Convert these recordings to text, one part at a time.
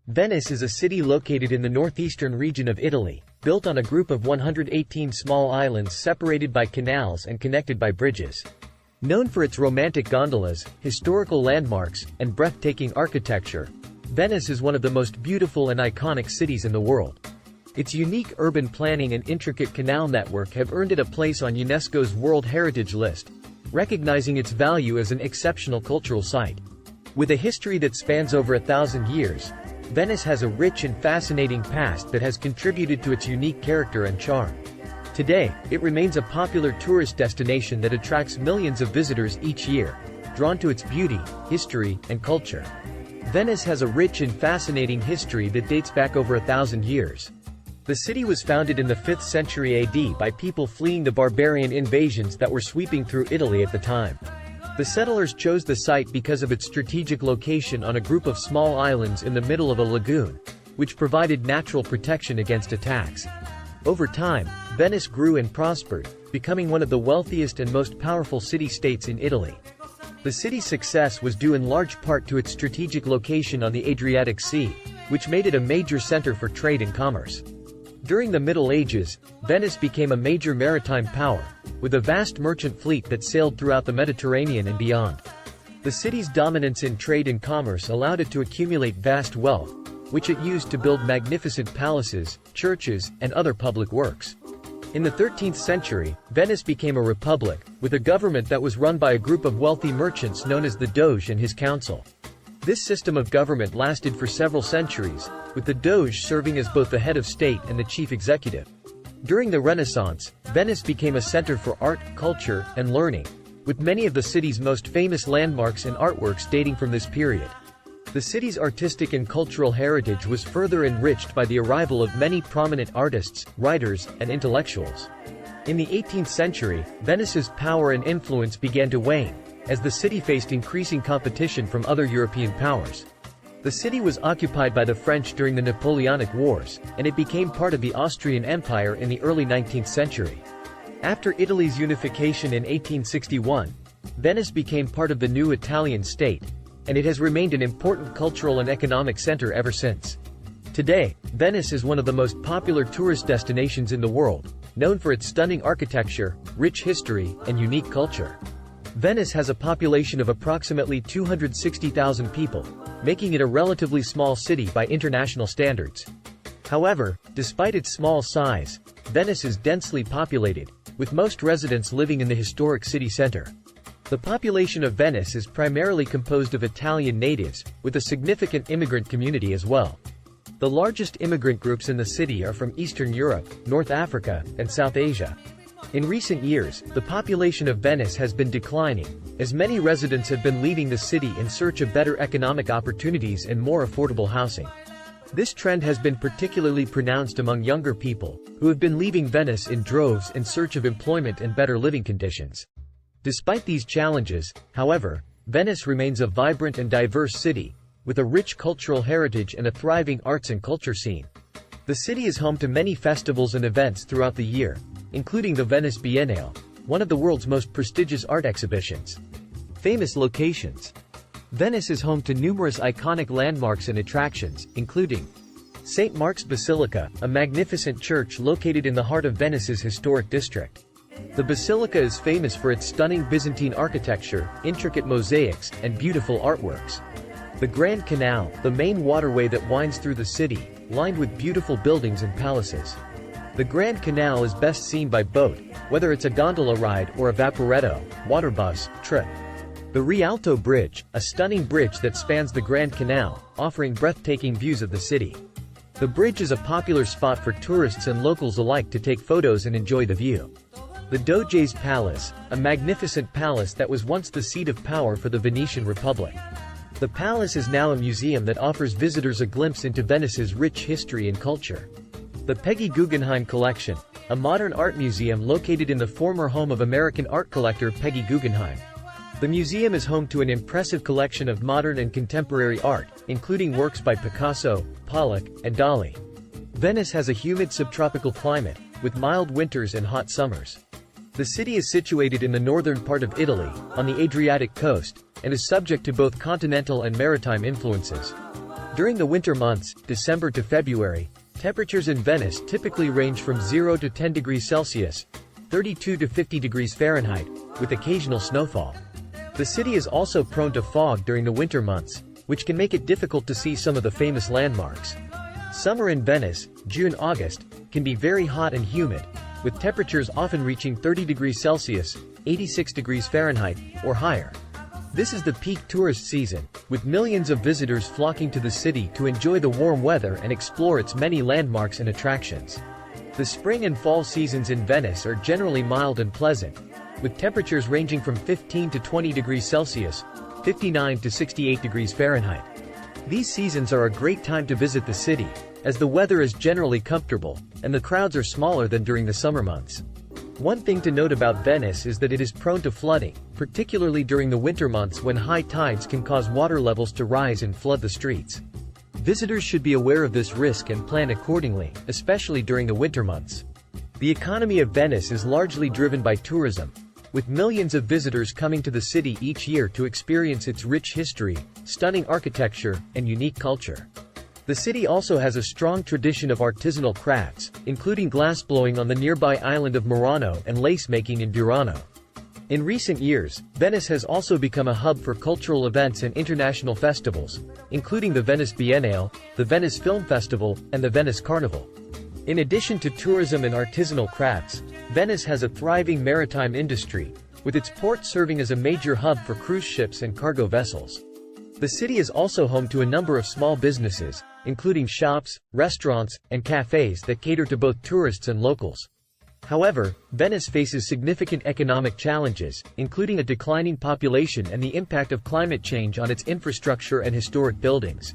Venice is a city located in the northeastern region of Italy, built on a group of 118 small islands separated by canals and connected by bridges. Known for its romantic gondolas, historical landmarks, and breathtaking architecture, Venice is one of the most beautiful and iconic cities in the world. Its unique urban planning and intricate canal network have earned it a place on UNESCO's World Heritage List, recognizing its value as an exceptional cultural site. With a history that spans over 1,000 years, Venice has a rich and fascinating past that has contributed to its unique character and charm. Today, it remains a popular tourist destination that attracts millions of visitors each year, drawn to its beauty, history, and culture. Venice has a rich and fascinating history that dates back over 1,000 years. The city was founded in the 5th century AD by people fleeing the barbarian invasions that were sweeping through Italy at the time. The settlers chose the site because of its strategic location on a group of small islands in the middle of a lagoon, which provided natural protection against attacks. Over time, Venice grew and prospered, becoming one of the wealthiest and most powerful city-states in Italy. The city's success was due in large part to its strategic location on the Adriatic Sea, which made it a major center for trade and commerce. During the Middle Ages, Venice became a major maritime power, with a vast merchant fleet that sailed throughout the Mediterranean and beyond. The city's dominance in trade and commerce allowed it to accumulate vast wealth, which it used to build magnificent palaces, churches, and other public works. In the 13th century, Venice became a republic, with a government that was run by a group of wealthy merchants known as the Doge and his council. This system of government lasted for several centuries, with the Doge serving as both the head of state and the chief executive. During the Renaissance, Venice became a center for art, culture, and learning, with many of the city's most famous landmarks and artworks dating from this period. The city's artistic and cultural heritage was further enriched by the arrival of many prominent artists, writers, and intellectuals. In the 18th century, Venice's power and influence began to wane, as the city faced increasing competition from other European powers. The city was occupied by the French during the Napoleonic Wars, and it became part of the Austrian Empire in the early 19th century. After Italy's unification in 1861, Venice became part of the new Italian state, and it has remained an important cultural and economic center ever since. Today, Venice is one of the most popular tourist destinations in the world, known for its stunning architecture, rich history, and unique culture. Venice has a population of approximately 260,000 people, making it a relatively small city by international standards. However, despite its small size, Venice is densely populated, with most residents living in the historic city center. The population of Venice is primarily composed of Italian natives, with a significant immigrant community as well. The largest immigrant groups in the city are from Eastern Europe, North Africa, and South Asia. In recent years, the population of Venice has been declining, as many residents have been leaving the city in search of better economic opportunities and more affordable housing. This trend has been particularly pronounced among younger people, who have been leaving Venice in droves in search of employment and better living conditions. Despite these challenges, however, Venice remains a vibrant and diverse city, with a rich cultural heritage and a thriving arts and culture scene. The city is home to many festivals and events throughout the year, including the Venice Biennale, one of the world's most prestigious art exhibitions. Famous locations. Venice is home to numerous iconic landmarks and attractions, including St. Mark's Basilica, a magnificent church located in the heart of Venice's historic district. The basilica is famous for its stunning Byzantine architecture, intricate mosaics, and beautiful artworks. The Grand Canal, the main waterway that winds through the city, lined with beautiful buildings and palaces. The Grand Canal is best seen by boat, whether it's a gondola ride or a vaporetto, water bus, trip. The Rialto Bridge, a stunning bridge that spans the Grand Canal, offering breathtaking views of the city. The bridge is a popular spot for tourists and locals alike to take photos and enjoy the view. The Doge's Palace, a magnificent palace that was once the seat of power for the Venetian Republic. The palace is now a museum that offers visitors a glimpse into Venice's rich history and culture. The Peggy Guggenheim Collection, a modern art museum located in the former home of American art collector Peggy Guggenheim. The museum is home to an impressive collection of modern and contemporary art, including works by Picasso, Pollock, and Dali. Venice has a humid subtropical climate, with mild winters and hot summers. The city is situated in the northern part of Italy, on the Adriatic coast, and is subject to both continental and maritime influences. During the winter months, December to February, temperatures in Venice typically range from 0 to 10 degrees Celsius, 32 to 50 degrees Fahrenheit, with occasional snowfall. The city is also prone to fog during the winter months, which can make it difficult to see some of the famous landmarks. Summer in Venice, June-August, can be very hot and humid, with temperatures often reaching 30 degrees Celsius, 86 degrees Fahrenheit, or higher. This is the peak tourist season, with millions of visitors flocking to the city to enjoy the warm weather and explore its many landmarks and attractions. The spring and fall seasons in Venice are generally mild and pleasant, with temperatures ranging from 15 to 20 degrees Celsius, 59 to 68 degrees Fahrenheit. These seasons are a great time to visit the city, as the weather is generally comfortable, and the crowds are smaller than during the summer months. One thing to note about Venice is that it is prone to flooding, particularly during the winter months when high tides can cause water levels to rise and flood the streets. Visitors should be aware of this risk and plan accordingly, especially during the winter months. The economy of Venice is largely driven by tourism, with millions of visitors coming to the city each year to experience its rich history, stunning architecture, and unique culture. The city also has a strong tradition of artisanal crafts, including glassblowing on the nearby island of Murano and lace-making in Burano. In recent years, Venice has also become a hub for cultural events and international festivals, including the Venice Biennale, the Venice Film Festival, and the Venice Carnival. In addition to tourism and artisanal crafts, Venice has a thriving maritime industry, with its port serving as a major hub for cruise ships and cargo vessels. The city is also home to a number of small businesses, including shops, restaurants, and cafes that cater to both tourists and locals. However, Venice faces significant economic challenges, including a declining population and the impact of climate change on its infrastructure and historic buildings.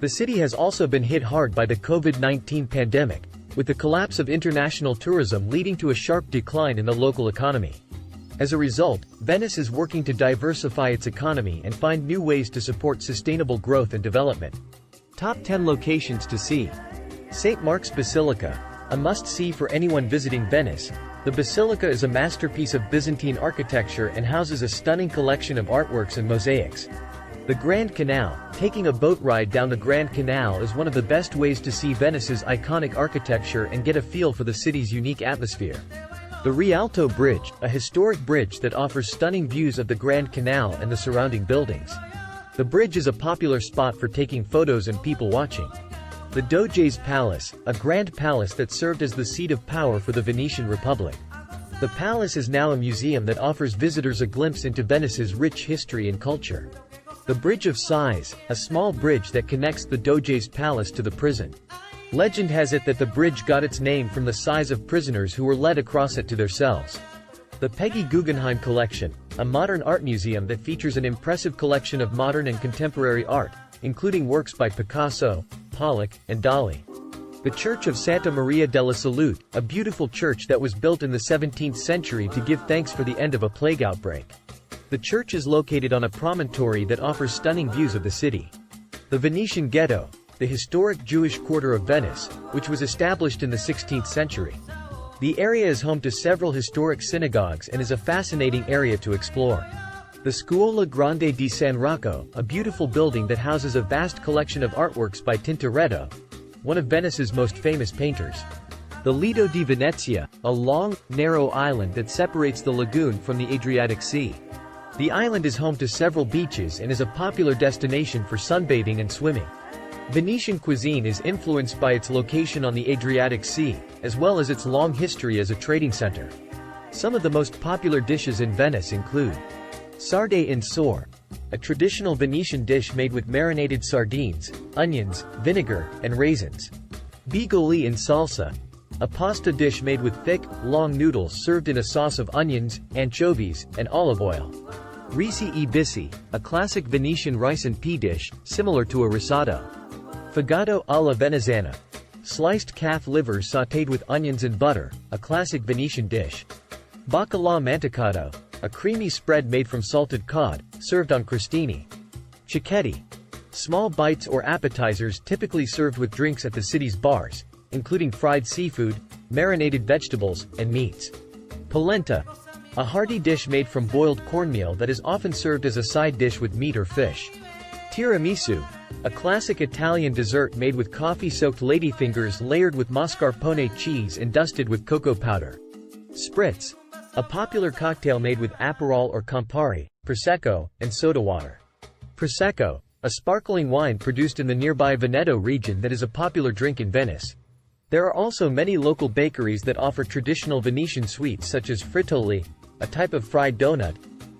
The city has also been hit hard by the COVID-19 pandemic, with the collapse of international tourism leading to a sharp decline in the local economy. As a result, Venice is working to diversify its economy and find new ways to support sustainable growth and development. Top 10 locations to see. St. Mark's Basilica, a must-see for anyone visiting Venice. The basilica is a masterpiece of Byzantine architecture and houses a stunning collection of artworks and mosaics. The Grand Canal, taking a boat ride down the Grand Canal is one of the best ways to see Venice's iconic architecture and get a feel for the city's unique atmosphere. The Rialto Bridge, a historic bridge that offers stunning views of the Grand Canal and the surrounding buildings. The bridge is a popular spot for taking photos and people watching. The Doge's Palace, a grand palace that served as the seat of power for the Venetian Republic. The palace is now a museum that offers visitors a glimpse into Venice's rich history and culture. The Bridge of Sighs, a small bridge that connects the Doge's Palace to the prison. Legend has it that the bridge got its name from the sighs of prisoners who were led across it to their cells. The Peggy Guggenheim Collection, a modern art museum that features an impressive collection of modern and contemporary art, including works by Picasso, Pollock, and Dali. The Church of Santa Maria della Salute, a beautiful church that was built in the 17th century to give thanks for the end of a plague outbreak. The church is located on a promontory that offers stunning views of the city. The Venetian Ghetto, the historic Jewish quarter of Venice, which was established in the 16th century. The area is home to several historic synagogues and is a fascinating area to explore. The Scuola Grande di San Rocco, a beautiful building that houses a vast collection of artworks by Tintoretto, one of Venice's most famous painters. The Lido di Venezia, a long, narrow island that separates the lagoon from the Adriatic Sea. The island is home to several beaches and is a popular destination for sunbathing and swimming. Venetian cuisine is influenced by its location on the Adriatic Sea, as well as its long history as a trading center. Some of the most popular dishes in Venice include sarde in sore, a traditional Venetian dish made with marinated sardines, onions, vinegar, and raisins. Bigoli in salsa, a pasta dish made with thick, long noodles served in a sauce of onions, anchovies, and olive oil. Risi e bisi, a classic Venetian rice and pea dish, similar to a risotto. Fegato alla veneziana, sliced calf liver sautéed with onions and butter, a classic Venetian dish. Bacalà mantecato, a creamy spread made from salted cod, served on crostini. Cicchetti, small bites or appetizers typically served with drinks at the city's bars, including fried seafood, marinated vegetables, and meats. Polenta, a hearty dish made from boiled cornmeal that is often served as a side dish with meat or fish. Tiramisu, a classic Italian dessert made with coffee-soaked ladyfingers layered with mascarpone cheese and dusted with cocoa powder. Spritz, a popular cocktail made with Aperol or Campari, Prosecco, and soda water. Prosecco, a sparkling wine produced in the nearby Veneto region that is a popular drink in Venice. There are also many local bakeries that offer traditional Venetian sweets such as frittoli, a type of fried donut,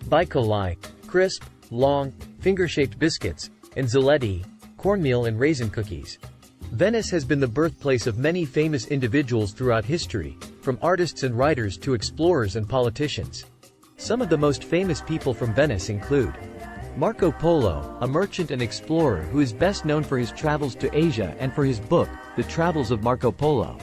bicolai, crisp, long, finger-shaped biscuits, and zaletti, cornmeal and raisin cookies. Venice has been the birthplace of many famous individuals throughout history, from artists and writers to explorers and politicians. Some of the most famous people from Venice include Marco Polo, a merchant and explorer who is best known for his travels to Asia and for his book, The Travels of Marco Polo.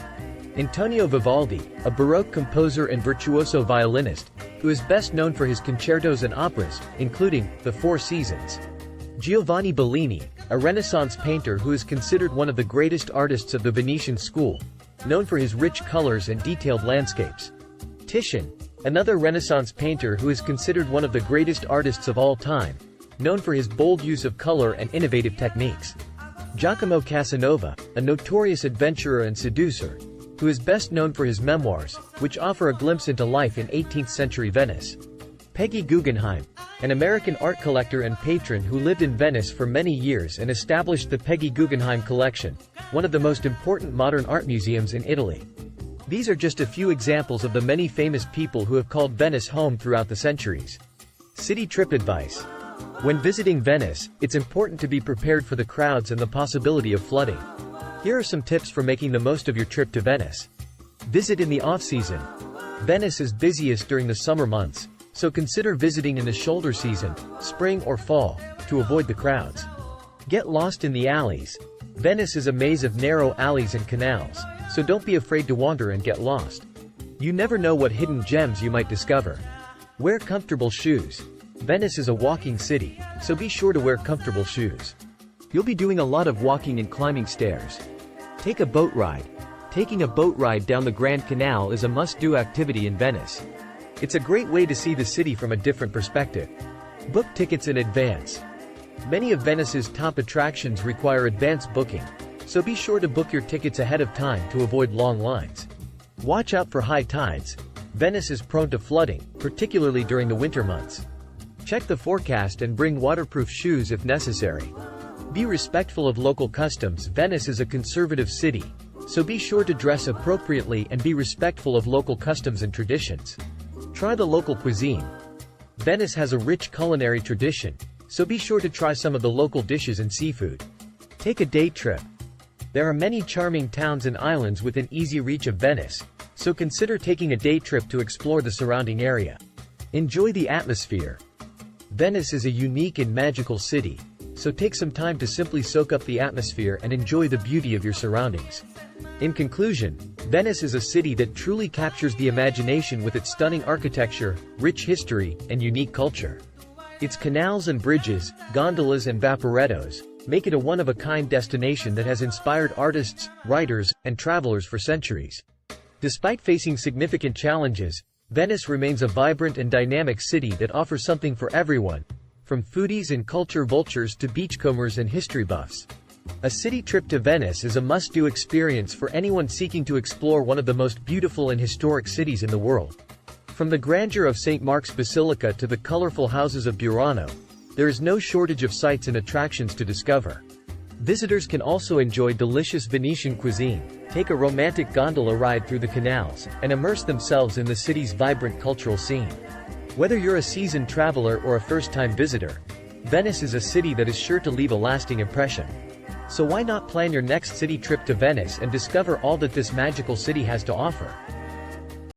Antonio Vivaldi, a Baroque composer and virtuoso violinist, who is best known for his concertos and operas, including The Four Seasons. Giovanni Bellini, a Renaissance painter who is considered one of the greatest artists of the Venetian school, known for his rich colors and detailed landscapes. Titian, another Renaissance painter who is considered one of the greatest artists of all time, known for his bold use of color and innovative techniques. Giacomo Casanova, a notorious adventurer and seducer, who is best known for his memoirs, which offer a glimpse into life in 18th-century Venice. Peggy Guggenheim, an American art collector and patron who lived in Venice for many years and established the Peggy Guggenheim Collection, one of the most important modern art museums in Italy. These are just a few examples of the many famous people who have called Venice home throughout the centuries. City trip advice. When visiting Venice, it's important to be prepared for the crowds and the possibility of flooding. Here are some tips for making the most of your trip to Venice. Visit in the off-season. Venice is busiest during the summer months, so consider visiting in the shoulder season, spring or fall, to avoid the crowds. Get lost in the alleys. Venice is a maze of narrow alleys and canals, so don't be afraid to wander and get lost. You never know what hidden gems you might discover. Wear comfortable shoes. Venice is a walking city, so be sure to wear comfortable shoes. You'll be doing a lot of walking and climbing stairs. Take a boat ride. Taking a boat ride down the Grand Canal is a must-do activity in Venice. It's a great way to see the city from a different perspective. Book tickets in advance. Many of Venice's top attractions require advance booking, so be sure to book your tickets ahead of time to avoid long lines. Watch out for high tides. Venice is prone to flooding, particularly during the winter months. Check the forecast and bring waterproof shoes if necessary. Be respectful of local customs. Venice is a conservative city, so be sure to dress appropriately and be respectful of local customs and traditions. Try the local cuisine. Venice has a rich culinary tradition, so be sure to try some of the local dishes and seafood. Take a day trip. There are many charming towns and islands within easy reach of Venice, so consider taking a day trip to explore the surrounding area. Enjoy the atmosphere. Venice is a unique and magical city, so take some time to simply soak up the atmosphere and enjoy the beauty of your surroundings. In conclusion, Venice is a city that truly captures the imagination with its stunning architecture, rich history, and unique culture. Its canals and bridges, gondolas and vaporettos, make it a one-of-a-kind destination that has inspired artists, writers, and travelers for centuries. Despite facing significant challenges, Venice remains a vibrant and dynamic city that offers something for everyone, from foodies and culture vultures to beachcombers and history buffs. A city trip to Venice is a must-do experience for anyone seeking to explore one of the most beautiful and historic cities in the world. From the grandeur of St. Mark's Basilica to the colorful houses of Burano, there is no shortage of sights and attractions to discover. Visitors can also enjoy delicious Venetian cuisine, take a romantic gondola ride through the canals, and immerse themselves in the city's vibrant cultural scene. Whether you're a seasoned traveler or a first-time visitor, Venice is a city that is sure to leave a lasting impression. So why not plan your next city trip to Venice and discover all that this magical city has to offer?